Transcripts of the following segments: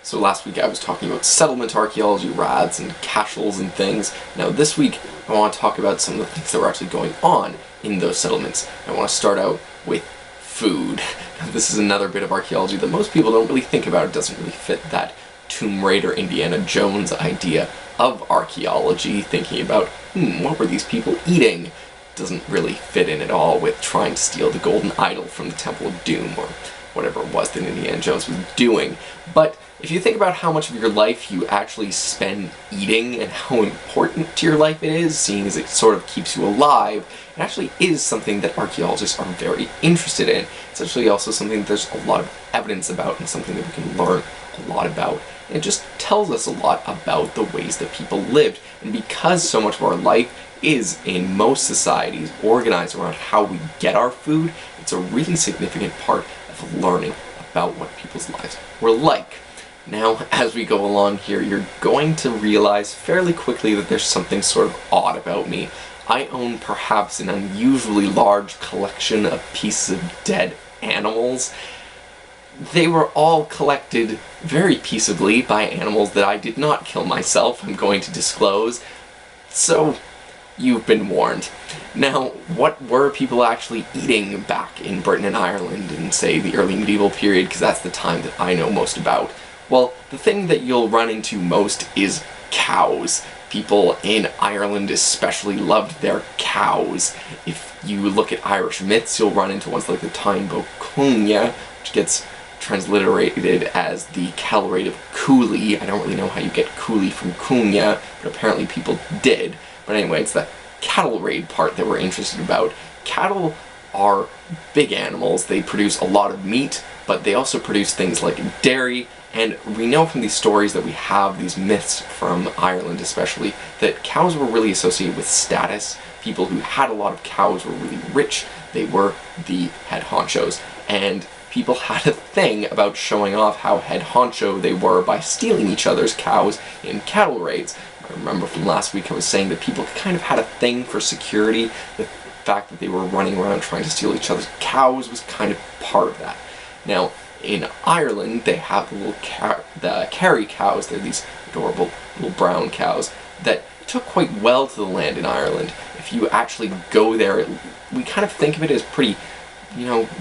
So last week I was talking about settlement archaeology, rads and castles and things. Now this week I want to talk about some of the things that were actually going on in those settlements. I want to start out with food. Now, this is another bit of archaeology that most people don't really think about. It doesn't really fit that Tomb Raider Indiana Jones idea of archaeology, thinking about, what were these people eating? Doesn't really fit in at all with trying to steal the golden idol from the Temple of Doom, or whatever it was that Indiana Jones was doing. But if you think about how much of your life you actually spend eating and how important to your life it is, seeing as it sort of keeps you alive, it actually is something that archaeologists are very interested in. It's actually also something that there's a lot of evidence about and something that we can learn a lot about. And it just tells us a lot about the ways that people lived. And because so much of our life is, in most societies, organized around how we get our food, it's a really significant part of learning about what people's lives were like. Now, as we go along here, you're going to realize fairly quickly that there's something sort of odd about me. I own perhaps an unusually large collection of pieces of dead animals. They were all collected very peaceably by animals that I did not kill myself, I'm going to disclose. So, you've been warned. Now, what were people actually eating back in Britain and Ireland in, say, the early medieval period, because that's the time that I know most about? Well, the thing that you'll run into most is cows. People in Ireland especially loved their cows. If you look at Irish myths, you'll run into ones like the Táin Bó Cúailnge, which gets transliterated as the cattle raid of Cooley. I don't really know how you get Cooley from Cúailnge, but apparently people did. But anyway, it's the cattle raid part that we're interested about. Cattle are big animals. They produce a lot of meat, but they also produce things like dairy, and we know from these stories that we have, these myths from Ireland especially, that cows were really associated with status. People who had a lot of cows were really rich. They were the head honchos, and people had a thing about showing off how head honcho they were by stealing each other's cows in cattle raids. I remember from last week I was saying that people kind of had a thing for security. The fact that they were running around trying to steal each other's cows was kind of part of that. Now, in Ireland, they have the Kerry cows. They're these adorable little brown cows that took quite well to the land in Ireland. If you actually go there, we kind of think of it as pretty,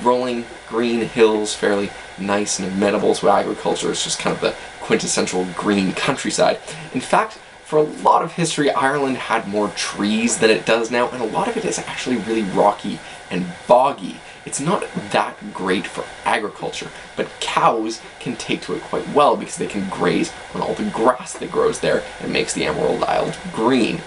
rolling green hills, fairly nice and amenable to agriculture. It's just kind of the quintessential green countryside. In fact, for a lot of history, Ireland had more trees than it does now, and a lot of it is actually really rocky and boggy. It's not that great for agriculture, but cows can take to it quite well because they can graze on all the grass that grows there and makes the Emerald Isle green.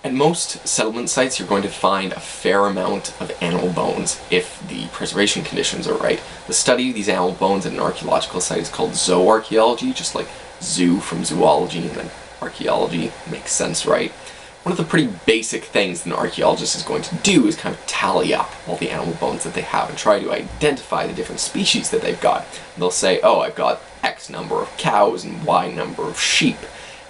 At most settlement sites, you're going to find a fair amount of animal bones if the preservation conditions are right. The study of these animal bones at an archaeological site is called zooarchaeology, just like zoo from zoology, and then archaeology makes sense, right? One of the pretty basic things that an archaeologist is going to do is kind of tally up all the animal bones that they have and try to identify the different species that they've got. And they'll say, oh, I've got X number of cows and Y number of sheep.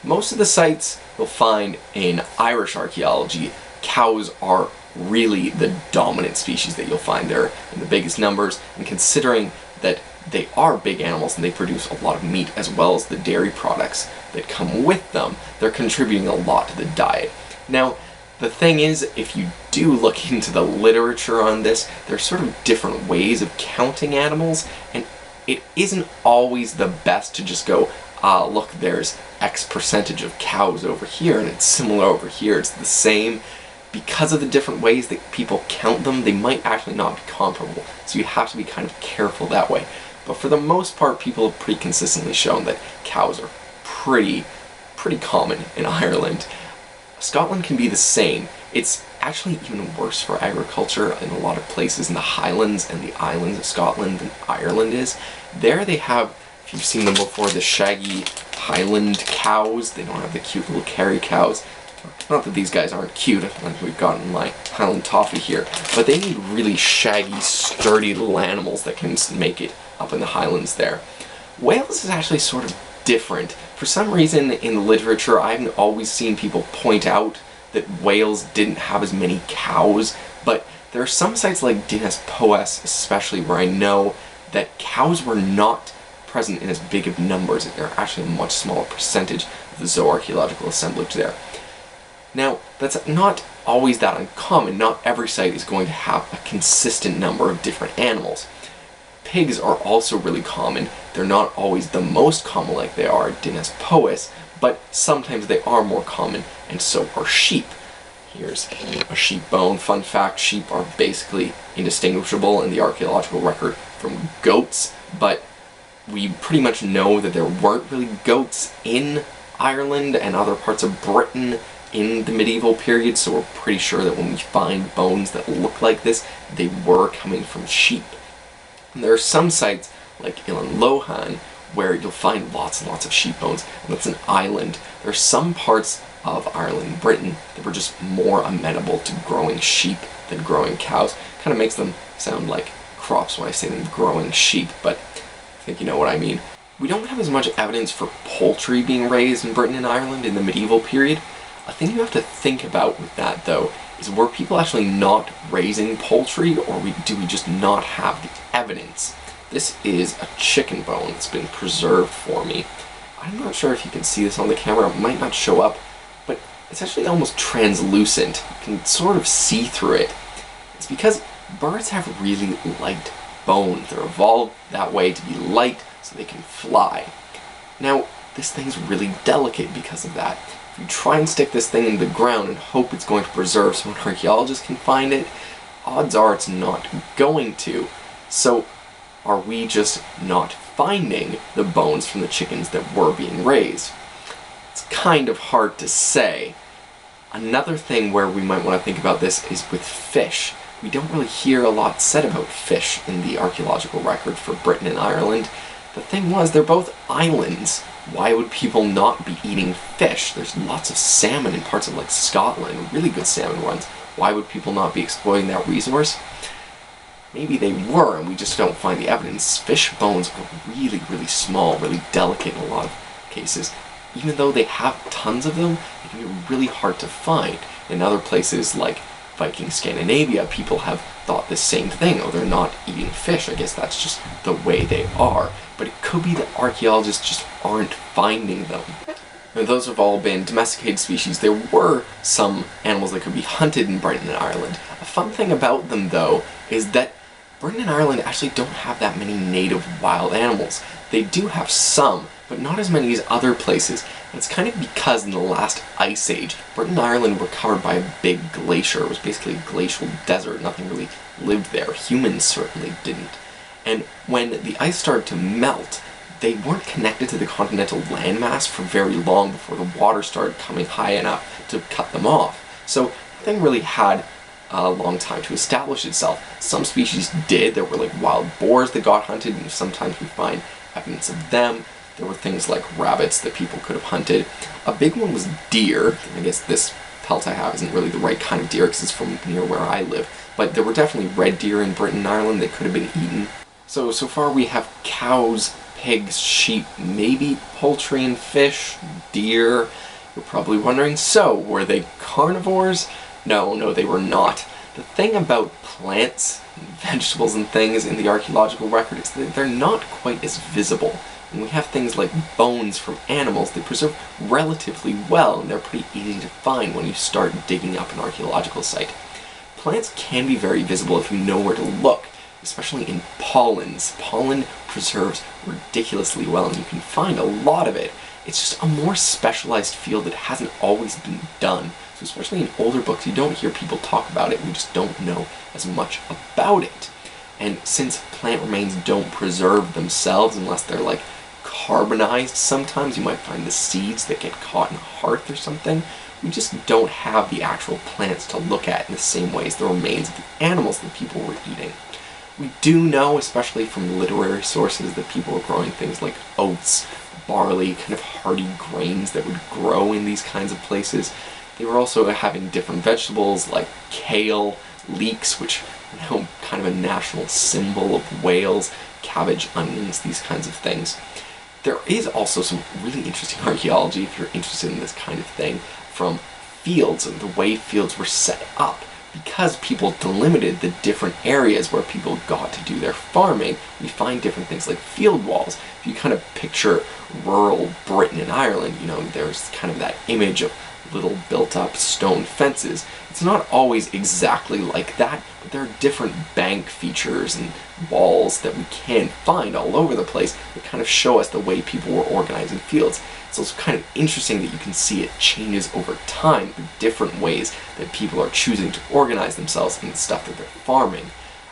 Most of the sites you'll find in Irish archaeology, cows are really the dominant species that you'll find there in the biggest numbers, and considering that they are big animals and they produce a lot of meat as well as the dairy products that come with them, they're contributing a lot to the diet. Now, the thing is, if you do look into the literature on this, there's sort of different ways of counting animals, and it isn't always the best to just go, look, there's X percentage of cows over here, and it's similar over here, it's the same. Because of the different ways that people count them, they might actually not be comparable, so you have to be kind of careful that way. But for the most part, people have pretty consistently shown that cows are pretty common in Ireland. Scotland can be the same. It's actually even worse for agriculture in a lot of places in the Highlands and the islands of Scotland than Ireland is. There they have, if you've seen them before, the shaggy Highland cows. They don't have the cute little Kerry cows. Not that these guys aren't cute, like we've got in my Highland toffee here, but they need really shaggy, sturdy little animals that can make it up in the Highlands there. Wales is actually sort of different. For some reason in the literature, I haven't always seen people point out that Wales didn't have as many cows, but there are some sites like Dinas Poas especially where I know that cows were not present in as big of numbers. They're actually a much smaller percentage of the zooarchaeological assemblage there. Now, that's not always that uncommon. Not every site is going to have a consistent number of different animals. Pigs are also really common. They're not always the most common like they are at Dinas Pois, but sometimes they are more common, and so are sheep. Here's a sheep bone. Fun fact, sheep are basically indistinguishable in the archaeological record from goats, but we pretty much know that there weren't really goats in Ireland and other parts of Britain in the medieval period, so we're pretty sure that when we find bones that look like this, they were coming from sheep. And there are some sites, like Ilan Lohan, where you'll find lots and lots of sheep bones, and that's an island. There are some parts of Ireland and Britain that were just more amenable to growing sheep than growing cows. Kind of makes them sound like crops when I say them growing sheep, but I think you know what I mean. We don't have as much evidence for poultry being raised in Britain and Ireland in the medieval period. A thing you have to think about with that, though, is were people actually not raising poultry, or do we just not have the evidence? This is a chicken bone that's been preserved for me. I'm not sure if you can see this on the camera, it might not show up, but it's actually almost translucent. You can sort of see through it. It's because birds have really light bones. They're evolved that way to be light so they can fly. Now, this thing's really delicate because of that. If you try and stick this thing in the ground and hope it's going to preserve so an archaeologist can find it, odds are it's not going to. So, are we just not finding the bones from the chickens that were being raised? It's kind of hard to say. Another thing where we might want to think about this is with fish. We don't really hear a lot said about fish in the archaeological record for Britain and Ireland. The thing was, they're both islands. Why would people not be eating fish? There's lots of salmon in parts of like Scotland, really good salmon runs. Why would people not be exploiting that resource? Maybe they were, and we just don't find the evidence. Fish bones are really, really small, really delicate in a lot of cases. Even though they have tons of them, they can be really hard to find. In other places like Viking Scandinavia, people have thought the same thing. Oh, they're not eating fish. I guess that's just the way they are. But it could be that archaeologists just aren't finding them. Now, those have all been domesticated species. There were some animals that could be hunted in Britain and Ireland. A fun thing about them, though, is that Britain and Ireland actually don't have that many native wild animals. They do have some, but not as many as other places. And it's kind of because in the last ice age, Britain and Ireland were covered by a big glacier. It was basically a glacial desert. Nothing really lived there. Humans certainly didn't. And when the ice started to melt, they weren't connected to the continental landmass for very long before the water started coming high enough to cut them off. So nothing really had a long time to establish itself. Some species did. There were like wild boars that got hunted, and sometimes we find evidence of them. There were things like rabbits that people could have hunted. A big one was deer. I guess this pelt I have isn't really the right kind of deer because it's from near where I live. But there were definitely red deer in Britain and Ireland that could have been eaten. So far we have cows, pigs, sheep, maybe poultry and fish, deer. You're probably wondering, so were they carnivores? No, they were not. The thing about plants, vegetables and things in the archaeological record is that they're not quite as visible. When we have things like bones from animals, they preserve relatively well, and they're pretty easy to find when you start digging up an archaeological site. Plants can be very visible if you know where to look, especially in pollens. Pollen preserves ridiculously well, and you can find a lot of it. It's just a more specialized field that hasn't always been done. So especially in older books, you don't hear people talk about it, we just don't know as much about it. And since plant remains don't preserve themselves unless they're like carbonized, sometimes you might find the seeds that get caught in a hearth or something. We just don't have the actual plants to look at in the same way as the remains of the animals that people were eating. We do know, especially from literary sources, that people were growing things like oats, barley, kind of hardy grains that would grow in these kinds of places. They were also having different vegetables like kale, leeks, which are now kind of a national symbol of Wales, cabbage, onions, these kinds of things. There is also some really interesting archaeology, if you're interested in this kind of thing, from fields and the way fields were set up. because people delimited the different areas where people got to do their farming, we find different things like field walls. If you kind of picture rural Britain and Ireland, there's kind of that image of little built-up stone fences. It's not always exactly like that, but there are different bank features and walls that we can find all over the place that kind of show us the way people were organizing fields. It's also kind of interesting that you can see it changes over time, the different ways that people are choosing to organize themselves in the stuff that they're farming.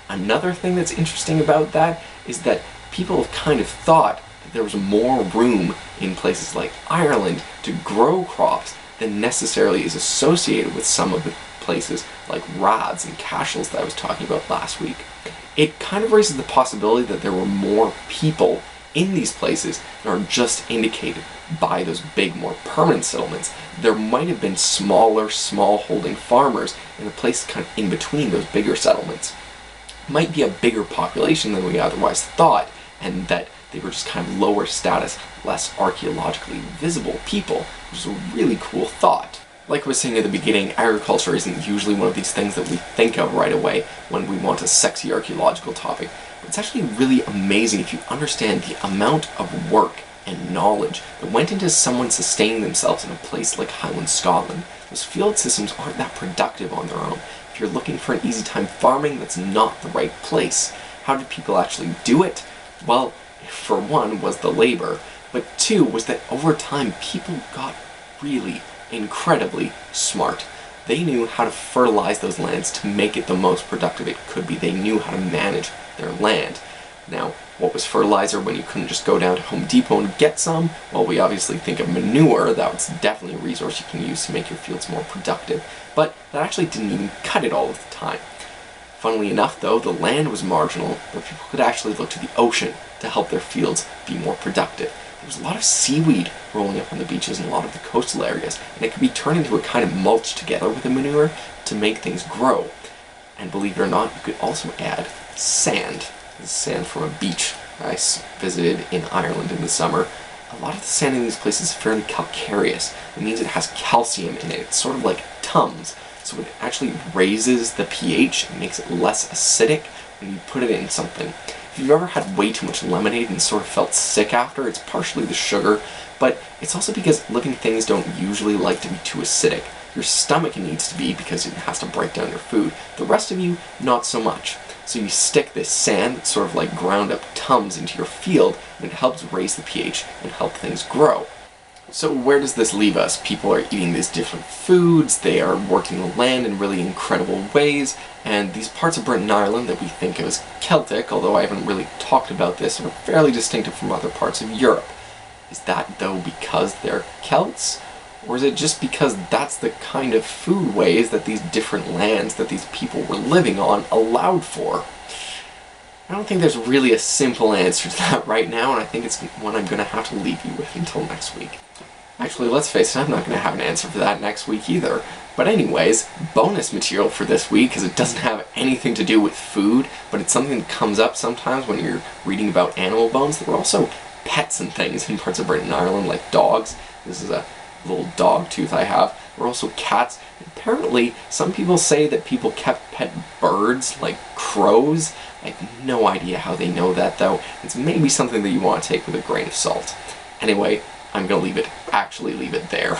Another thing that's interesting about that is that people have kind of thought that there was more room in places like Ireland to grow crops than necessarily is associated with some of the places like Rads and Cashels that I was talking about last week. It kind of raises the possibility that there were more people in these places that are just indicated by those big, more permanent settlements. There might have been smaller, small-holding farmers in the places kind of in between those bigger settlements. It might be a bigger population than we otherwise thought, and that they were just kind of lower status, less archaeologically visible people, which is a really cool thought. Like I was saying at the beginning, agriculture isn't usually one of these things that we think of right away when we want a sexy archaeological topic. But it's actually really amazing if you understand the amount of work and knowledge that went into someone sustaining themselves in a place like Highland Scotland. Those field systems aren't that productive on their own. If you're looking for an easy time farming, that's not the right place. How did people actually do it? Well, for one, was the labor, but two, was that over time people got really incredibly smart. They knew how to fertilize those lands to make it the most productive it could be. They knew how to manage their land. Now, what was fertilizer when you couldn't just go down to Home Depot and get some? Well, we obviously think of manure. That was definitely a resource you can use to make your fields more productive, but that actually didn't even cut it all of the time. Funnily enough, though, the land was marginal, but people could actually look to the ocean to help their fields be more productive. There was a lot of seaweed rolling up on the beaches in a lot of the coastal areas, and it could be turned into a kind of mulch together with the manure to make things grow. And believe it or not, you could also add sand. This is sand from a beach I visited in Ireland in the summer. A lot of the sand in these places is fairly calcareous. It means it has calcium in it. It's sort of like Tums. So it actually raises the pH and makes it less acidic when you put it in something. If you've ever had way too much lemonade and sort of felt sick after, it's partially the sugar, but it's also because living things don't usually like to be too acidic. Your stomach needs to be because it has to break down your food. The rest of you, not so much. So you stick this sand, that's sort of like ground up Tums, into your field, and it helps raise the pH and help things grow. So where does this leave us? People are eating these different foods, they are working the land in really incredible ways, and these parts of Britain and Ireland that we think of as Celtic, although I haven't really talked about this, are fairly distinctive from other parts of Europe. Is that, though, because they're Celts? Or is it just because that's the kind of food ways that these different lands that these people were living on allowed for? I don't think there's really a simple answer to that right now, and I think it's one I'm going to have to leave you with until next week. Actually, let's face it, I'm not going to have an answer for that next week either. But anyways, bonus material for this week, because it doesn't have anything to do with food, but it's something that comes up sometimes when you're reading about animal bones. There were also pets and things in parts of Britain and Ireland, like dogs. This is a little dog tooth I have. There were also cats. Apparently, some people say that people kept pet birds, like crows. I have no idea how they know that, though. It's maybe something that you want to take with a grain of salt. Anyway, I'm going to actually leave it there.